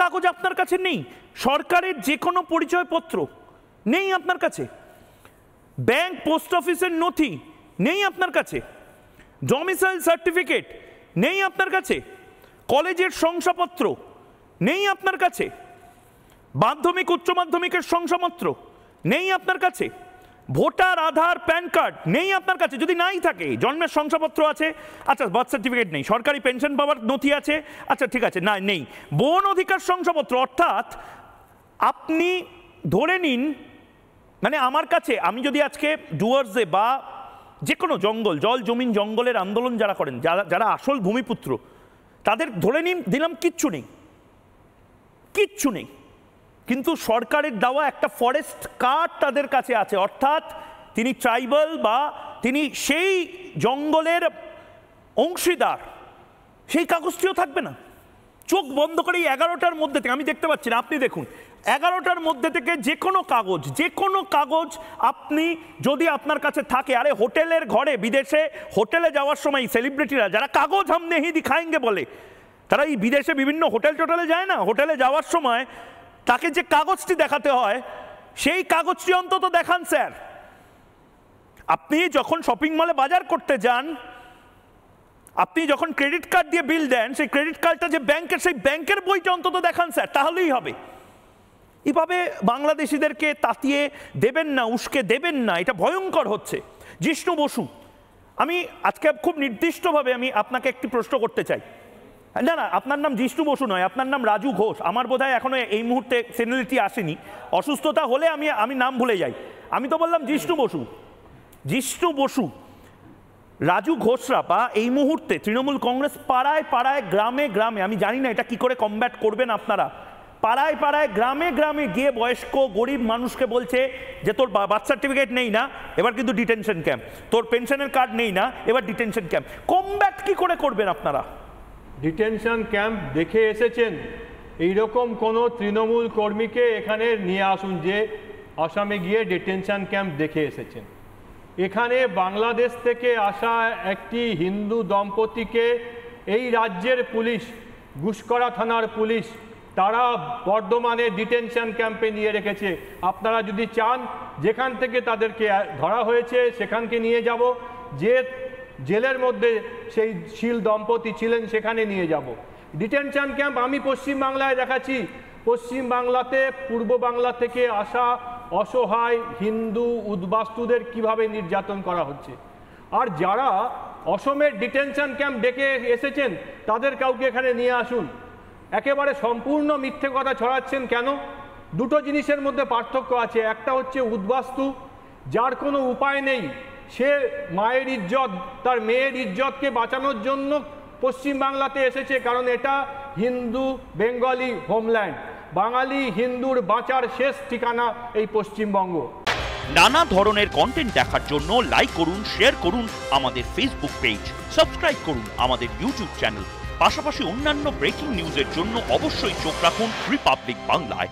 কাগজ আপনার কাছে নেই, সরকারের যে কোনো পরিচয়পত্র নেই আপনার কাছে, ব্যাংক পোস্ট অফিসের নথি নেই আপনার কাছে, ডমিসাইল সার্টিফিকেট নেই আপনার কাছে, কলেজের শংসাপত্র নেই আপনার কাছে, মাধ্যমিক উচ্চ মাধ্যমিকের শংসাপত্র নেই আপনার কাছে, ভোটার আধার প্যান কার্ড নেই আপনার কাছে। যদি নাই থাকে, জন্মের শংসাপত্র আছে, আচ্ছা বার্থ সার্টিফিকেট নেই, সরকারি পেনশন পাওয়ার নথি আছে, আচ্ছা ঠিক আছে, না নেই, বন অধিকার শংসাপত্র, অর্থাৎ আপনি ধরে নিন, মানে আমার কাছে, আমি যদি আজকে ডুয়ার্সে বা যে কোনো জঙ্গল, জল জমিন জঙ্গলের আন্দোলন যারা করেন, যারা আসল ভূমিপুত্র, তাদের ধরে নিন দিলাম কিচ্ছু নেই, কিচ্ছু নেই, কিন্তু সরকারের দেওয়া একটা ফরেস্ট কার্ড তাদের কাছে আছে, অর্থাৎ তিনি ট্রাইবাল বা তিনি সেই জঙ্গলের অংশীদার, সেই কাগজটিও থাকবে না। চোখ বন্ধ করে এই 11টার মধ্যে থেকে, আমি দেখতে পাচ্ছি না, আপনি দেখুন 11টার মধ্যে থেকে যে কোনো কাগজ আপনি যদি আপনার কাছে থাকে, আরে হোটেলের ঘরে, বিদেশে হোটেলে যাওয়ার সময় সেলিব্রিটিরা যারা কাগজ হাম নেহি দিখায়েঙ্গে বলে, তারা এই বিদেশে বিভিন্ন হোটেলে যায় না, হোটেলে যাওয়ার সময় তাকে যে কাগজটি দেখাতে হয় সেই কাগজটি অন্তত দেখান স্যার। আপনি যখন শপিং মলে বাজার করতে যান, আপনি যখন ক্রেডিট কার্ড দিয়ে বিল দেন, সেই ক্রেডিট কার্ডটা যে ব্যাংকের, সেই ব্যাংকের বইটা অন্তত দেখান স্যার, তাহলেই হবে। এভাবে বাংলাদেশিদেরকে তাতিয়ে দেবেন না, উস্কে দেবেন না, এটা ভয়ঙ্কর হচ্ছে। জিষ্ণু বসু, আমি আজকে খুব নির্দিষ্টভাবে আমি আপনাকে একটি প্রশ্ন করতে চাই। না না, আপনার নাম জিষ্ণু বসু নয়, আপনার নাম রাজু ঘোষ। আমার বোধহয় এখনো এই মুহূর্তে সেনিয়রিটি আসেনি, অসুস্থতা হলে আমি নাম ভুলে যাই। আমি তো বললাম জিষ্ণু বসু। রাজু ঘোষরা বা এই মুহূর্তে তৃণমূল কংগ্রেস পাড়ায় পাড়ায়, গ্রামে গ্রামে, আমি জানি না এটা কি করে কমব্যাট করবেন আপনারা, পাড়ায় পাড়ায় গ্রামে গ্রামে গিয়ে বয়স্ক গরিব মানুষকে বলছে যে তোর বার্থ সার্টিফিকেট নেই না, এবার কিন্তু ডিটেনশন ক্যাম্প, তোর পেনশনের কার্ড নেই না, এবার ডিটেনশন ক্যাম্প। কমব্যাট কি করে করবেন আপনারা? ডিটেনশন ক্যাম্প দেখে এসেছেন, এইরকম কোনো তৃণমূল কর্মীকে এখানে নিয়ে আসুন যে আসামে গিয়ে ডিটেনশন ক্যাম্প দেখে এসেছেন। এখানে বাংলাদেশ থেকে আসা একটি হিন্দু দম্পতিকে এই রাজ্যের পুলিশ, গুসকরা থানার পুলিশ, তারা বর্ধমানে ডিটেনশন ক্যাম্পে নিয়ে রেখেছে। আপনারা যদি চান, যেখান থেকে তাদেরকে ধরা হয়েছে সেখানকে নিয়ে যাব, যে জেলের মধ্যে সেই শীল দম্পতি ছিলেন সেখানে নিয়ে যাব। ডিটেনশন ক্যাম্প আমি পশ্চিমবাংলায় দেখাচ্ছি। পশ্চিমবাংলাতে পূর্ব বাংলা থেকে আসা অসহায় হিন্দু উদ্বাস্তুদের কিভাবে নির্যাতন করা হচ্ছে, আর যারা অসমের ডিটেনশন ক্যাম্প ডেকে এসেছেন তাদের কাউকে এখানে নিয়ে আসুন। একেবারে সম্পূর্ণ মিথ্যে কথা ছড়াচ্ছেন কেন? দুটো জিনিসের মধ্যে পার্থক্য আছে। একটা হচ্ছে উদ্বাস্তু, যার কোনো উপায় নেই, সে মায়ের ইজ্জত, তার মেয়ের ইজ্জতকে বাঁচানোর জন্য পশ্চিমবাংলাতে এসেছে, কারণ এটা হিন্দু বেঙ্গলি হোমল্যান্ড। বাঙালি হিন্দুর বাঁচার শেষ ঠিকানা এই পশ্চিমবঙ্গ। নানা ধরনের কন্টেন্ট দেখার জন্য লাইক করুন, শেয়ার করুন আমাদের ফেসবুক পেজ, সাবস্ক্রাইব করুন আমাদের ইউটিউব চ্যানেল। পাশাপাশি অন্যান্য ব্রেকিং নিউজের জন্য অবশ্যই চোখ রাখুন রিপাবলিক বাংলায়।